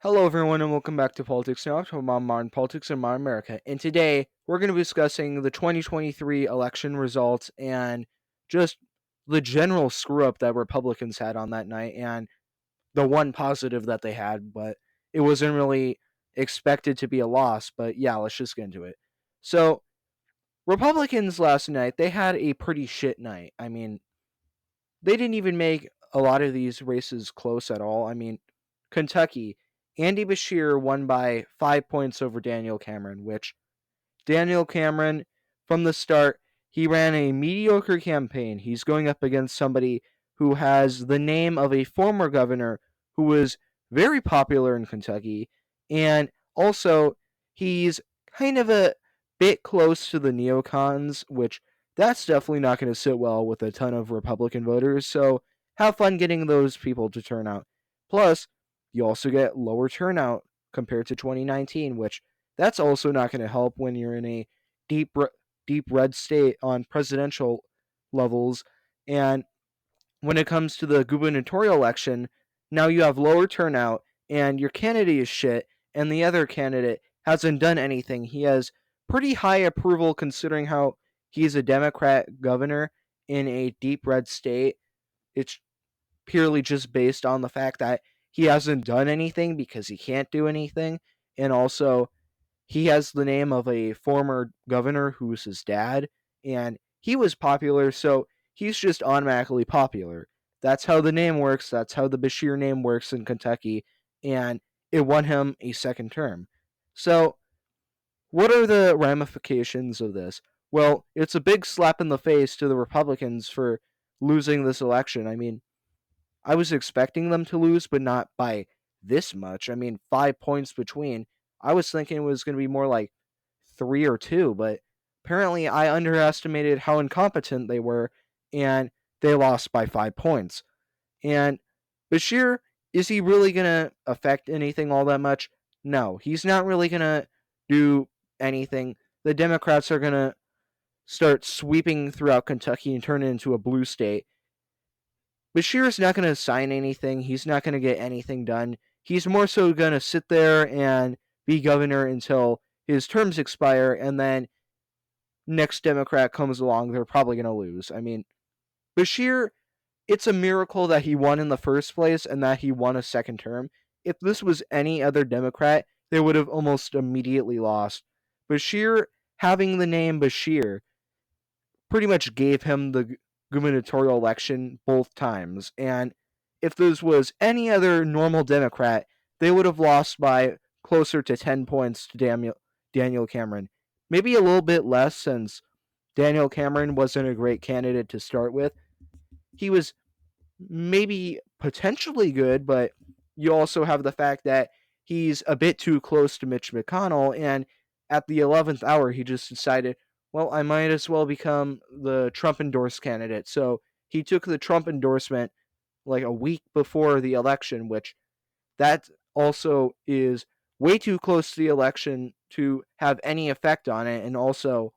Hello, everyone, and welcome back to Politics Now, talking about modern politics in modern America. And today, we're going to be discussing the 2023 election results and just the general screw up that Republicans had on that night, and the one positive that they had, but it wasn't really expected to be a loss. But yeah, let's just get into it. So, Republicans last night, they had a pretty shit night. I mean, they didn't even make a lot of these races close at all. I mean, Kentucky, Andy Beshear won by 5 points over Daniel Cameron, which Daniel Cameron, from the start, he ran a mediocre campaign. He's going up against somebody who has the name of a former governor who was very popular in Kentucky, and also he's kind of a bit close to the neocons, which that's definitely not going to sit well with a ton of Republican voters. So have fun getting those people to turn out. Plus, you also get lower turnout compared to 2019, which that's also not going to help when you're in a deep, deep red state on presidential levels. And when it comes to the gubernatorial election, now you have lower turnout, and your candidate is shit, and the other candidate hasn't done anything. He has pretty high approval considering how he's a Democrat governor in a deep red state. It's purely just based on the fact that he hasn't done anything because he can't do anything, and also he has the name of a former governor who's his dad, and he was popular, so he's just automatically popular. That's how the name works. That's how the Bashir name works in Kentucky, and it won him a second term. So, what are the ramifications of this? Well, it's a big slap in the face to the Republicans for losing this election. I mean, I was expecting them to lose, but not by this much. I mean, 5 points between. I was thinking it was going to be more like 3 or 2, but apparently I underestimated how incompetent they were, and they lost by 5 points. And Bashir, is he really going to affect anything all that much? No, he's not really going to do anything. The Democrats are going to start sweeping throughout Kentucky and turn it into a blue state. Bashir's not going to sign anything. He's not going to get anything done. He's more so going to sit there and be governor until his terms expire, and then next Democrat comes along, they're probably going to lose. I mean, Bashir, it's a miracle that he won in the first place and that he won a second term. If this was any other Democrat, they would have almost immediately lost. Bashir, having the name Bashir, pretty much gave him the gubernatorial election both times. And if this was any other normal Democrat, they would have lost by closer to 10 points to Daniel Cameron. Maybe a little bit less since Daniel Cameron wasn't a great candidate to start with. He was maybe potentially good, but you also have the fact that he's a bit too close to Mitch McConnell, and at the 11th hour, he just decided, well, I might as well become the Trump endorsed candidate. So he took the Trump endorsement like a week before the election, which that also is way too close to the election to have any effect on it. And also,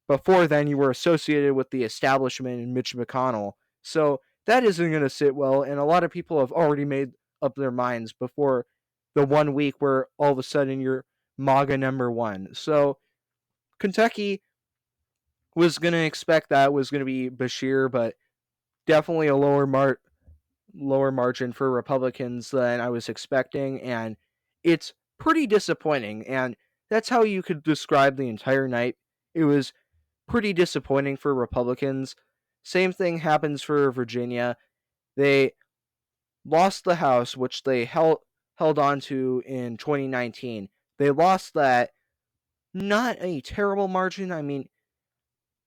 before then, you were associated with the establishment and Mitch McConnell. So that isn't going to sit well. And a lot of people have already made up their minds before the 1 week where all of a sudden you're MAGA number one. So Kentucky was going to expect that was going to be Bashir, but definitely a lower margin for Republicans than I was expecting, and it's pretty disappointing. And that's how you could describe the entire night. It was pretty disappointing for Republicans. Same thing happens for Virginia. They lost the House, which they held on to in 2019. They lost that, not a terrible margin. I mean,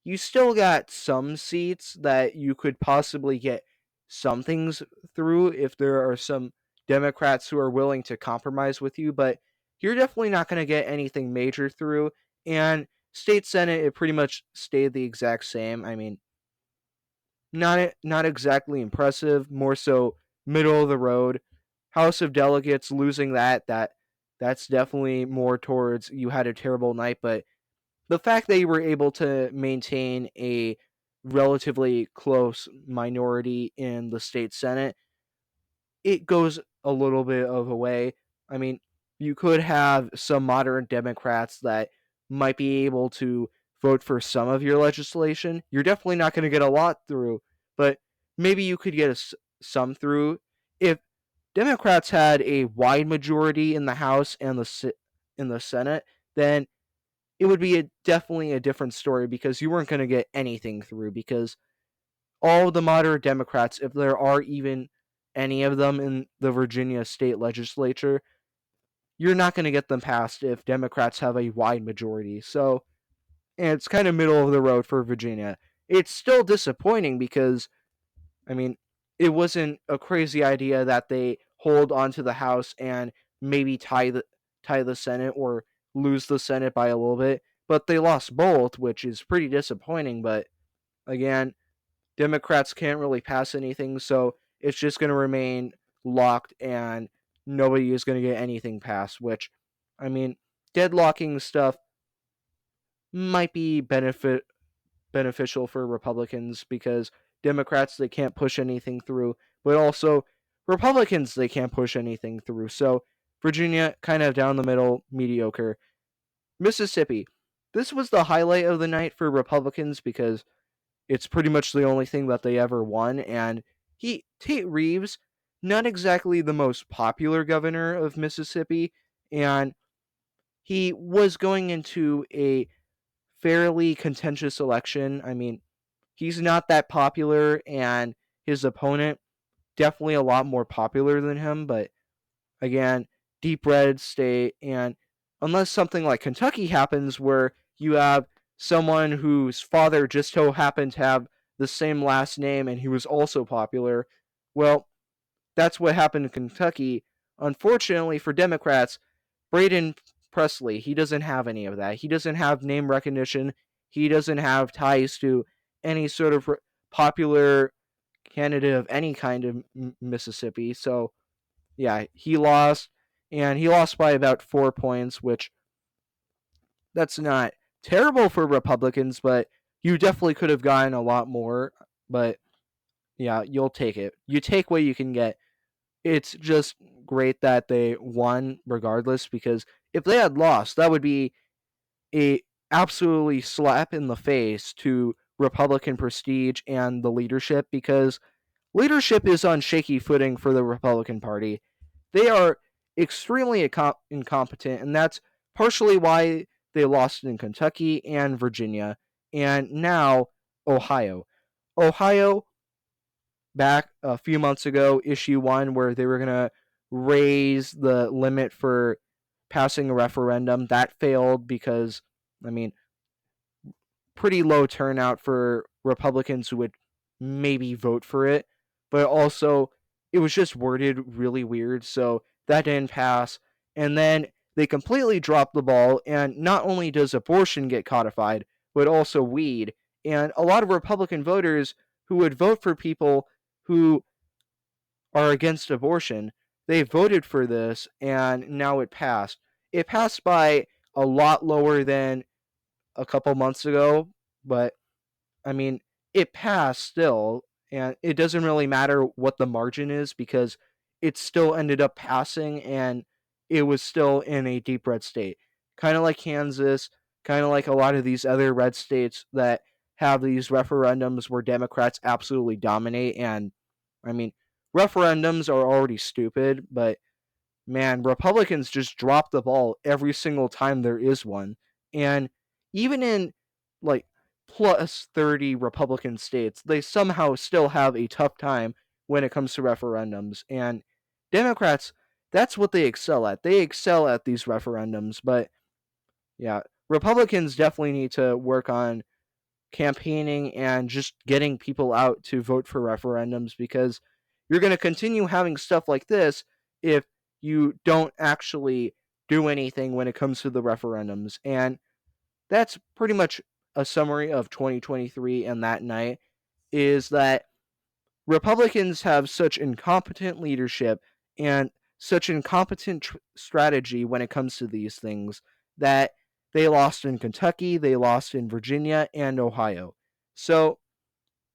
you still got some seats that you could possibly get some things through if there are some Democrats who are willing to compromise with you, but you're definitely not going to get anything major through. And state senate, it pretty much stayed the exact same. I mean, not exactly impressive, more so middle of the road. House of Delegates, losing that's definitely more towards you had a terrible night, but the fact that you were able to maintain a relatively close minority in the state senate, it goes a little bit of a way. I mean, you could have some moderate Democrats that might be able to vote for some of your legislation. You're definitely not going to get a lot through, but maybe you could get some through. If Democrats had a wide majority in the House and in the Senate, then it would be definitely a different story because you weren't going to get anything through because all the moderate Democrats, if there are even any of them in the Virginia state legislature, you're not going to get them passed if Democrats have a wide majority. So, and it's kind of middle of the road for Virginia. It's still disappointing because, I mean, it wasn't a crazy idea that they hold onto the House and maybe tie the Senate or lose the Senate by a little bit, but they lost both, which is pretty disappointing. But again, Democrats can't really pass anything, so it's just going to remain locked and nobody is going to get anything passed, which, I mean, deadlocking stuff might be beneficial for Republicans because Democrats, they can't push anything through, but also Republicans, they can't push anything through. So Virginia, kind of down the middle, mediocre. Mississippi, this was the highlight of the night for Republicans because it's pretty much the only thing that they ever won. And Tate Reeves, not exactly the most popular governor of Mississippi, and he was going into a fairly contentious election. I mean, he's not that popular, and his opponent definitely a lot more popular than him. But again, deep red state, and unless something like Kentucky happens where you have someone whose father just so happened to have the same last name and he was also popular, well, that's what happened in Kentucky. Unfortunately for Democrats, Braden Presley, he doesn't have any of that. He doesn't have name recognition. He doesn't have ties to any sort of popular candidate of any kind of Mississippi. So, yeah, he lost, and he lost by about 4 points, which that's not terrible for Republicans, but you definitely could have gotten a lot more. But yeah, you'll take it. You take what you can get. It's just great that they won regardless because if they had lost, that would be a absolutely slap in the face to Republican prestige and the leadership because leadership is on shaky footing for the Republican Party. They are extremely incompetent, and that's partially why they lost in Kentucky and Virginia, and now Ohio. Ohio, back a few months ago, issue one, where they were going to raise the limit for passing a referendum. That failed because, I mean, pretty low turnout for Republicans who would maybe vote for it, but also it was just worded really weird, so that didn't pass. And then they completely dropped the ball, and not only does abortion get codified, but also weed. And a lot of Republican voters who would vote for people who are against abortion, they voted for this, and now it passed. It passed by a lot lower than a couple months ago, but I mean, it passed still, and it doesn't really matter what the margin is because it still ended up passing and it was still in a deep red state. Kind of like Kansas, kind of like a lot of these other red states that have these referendums where Democrats absolutely dominate. And I mean, referendums are already stupid, but man, Republicans just drop the ball every single time there is one. And even in like plus 30 Republican states, they somehow still have a tough time when it comes to referendums. And Democrats, that's what they excel at. They excel at these referendums. But yeah, Republicans definitely need to work on campaigning and just getting people out to vote for referendums because you're going to continue having stuff like this if you don't actually do anything when it comes to the referendums. And that's pretty much a summary of 2023 and that night is that Republicans have such incompetent leadership and such incompetent strategy when it comes to these things that they lost in Kentucky, they lost in Virginia, and Ohio. So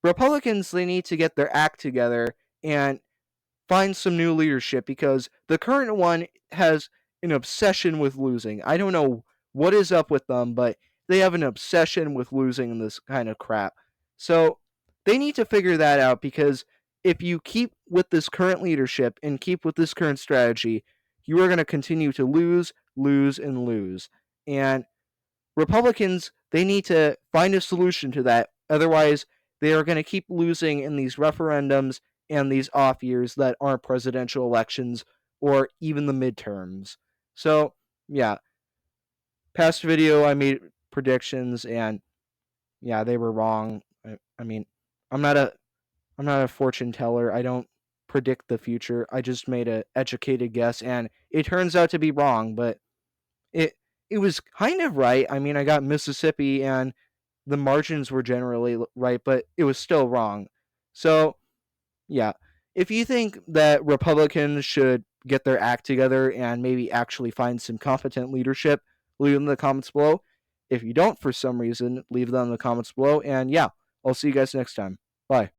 Republicans, they need to get their act together and find some new leadership, because the current one has an obsession with losing. I don't know what is up with them, but they have an obsession with losing this kind of crap. So they need to figure that out, because if you keep with this current leadership and keep with this current strategy, you are going to continue to lose, lose, and lose. And Republicans, they need to find a solution to that. Otherwise, they are going to keep losing in these referendums and these off years that aren't presidential elections or even the midterms. So, yeah, past video I made predictions, and yeah, they were wrong. I mean, I'm not a fortune teller. I don't predict the future. I just made an educated guess, and it turns out to be wrong, but it it was kind of right. I mean, I got Mississippi, and the margins were generally right, but it was still wrong. So, yeah, if you think that Republicans should get their act together and maybe actually find some competent leadership, leave them in the comments below. If you don't, for some reason, leave them in the comments below. And yeah, I'll see you guys next time. Bye.